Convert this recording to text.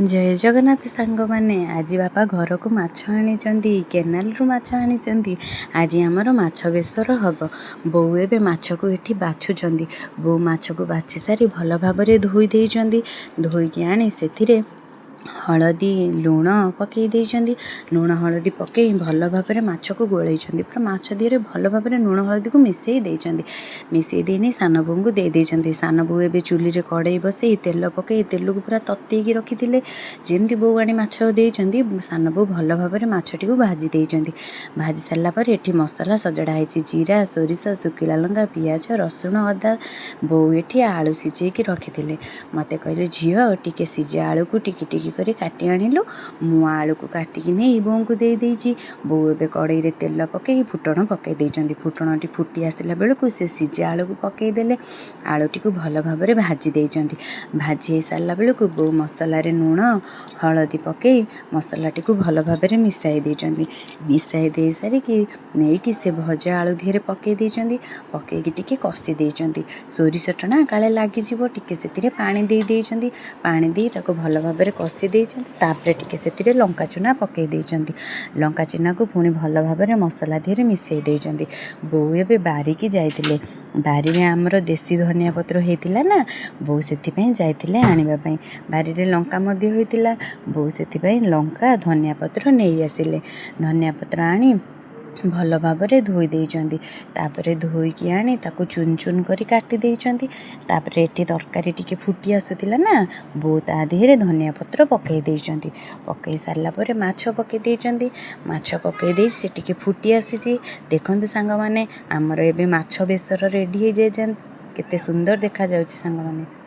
जय जगन्नाथ सांग मैंने आज बापा घर को माछ आनी केनाल रु माछ आनी आज आमर माछ बेसर हम बो ए माछ को ये बाछुंट बो माछ को बाछि सारी भल भाव धोई धोईकी आनी से हलदी लुण पकई लुण हलदी पकई भल भाव माछ को गोलई पूरा माछ दिहरे भल भाव लुण हलदी को मिसई देनी सान बो को दे सान बो ए चुली रे कड़ई बसई तेल पकई तेल को पूरा ततेईकी रखी जमी बो आनी माछ देती सान बो भल भाव माछटी को भाजी भाजी सारापर ये मसला सजड़ा जीरा सोरिष सुखिला लंका पियाज रसुण अदा बो ये आलू सीझेकी रखी मते कहले झील टिके सीझे आलू को टिकी टिकी करी काटी आनिलु मु आलू को काटिकी नहीं बो को देदेजी बो ए कड़ई रे तेल पकई फुटण पकई फुटणटी फुटी आसला बेलू से सीझे आलू को पकईदे आलूटी को भल भाव भाजी भाजी सारा बेलू बो मसला लुण हलदी पकई मसलाटी को भल भाव मिसाई मिसाई दे सारिकी नहीं कि से भजा आलू दिहरे पकई पकईकी टिके कषि सोरिष टना काले लगे टिके से पानी दे पानी दे ताको भल भाव कषि तापर टिके से लंका चूना पकई लंका चूना को पुणी भल भाव मसला दिहरे मिसई देइछन्ती बो ए बारिकी जाइतिले बारी रे आमर देसी धनिया पत्र होइतिला ना बो सेथिपई जाइतिले आनिबा पई बारी रे लंका मध्य होइतिला बो सेथिपई लंका धनिया पत्र नहीं आसिले धनिया पत्र आनी भल भाव धोई देइछन्ती तापरे धोईकी आनी ताको चुन चुन करी काटी देइछन्ती तापरे एठी तरकारी टिके फुटी आसुतिला ना बो ता देहरे धनिया पत्र पकई देइछन्ती पकई सारला परे माछ पकई देइछन्ती माछ पकई देइ से टिके फुटी आसीची देखंतु सांग माने हमर एबे माछ बेसर रेडी हो जाय केते सुंदर देखा जाउची सांग माने।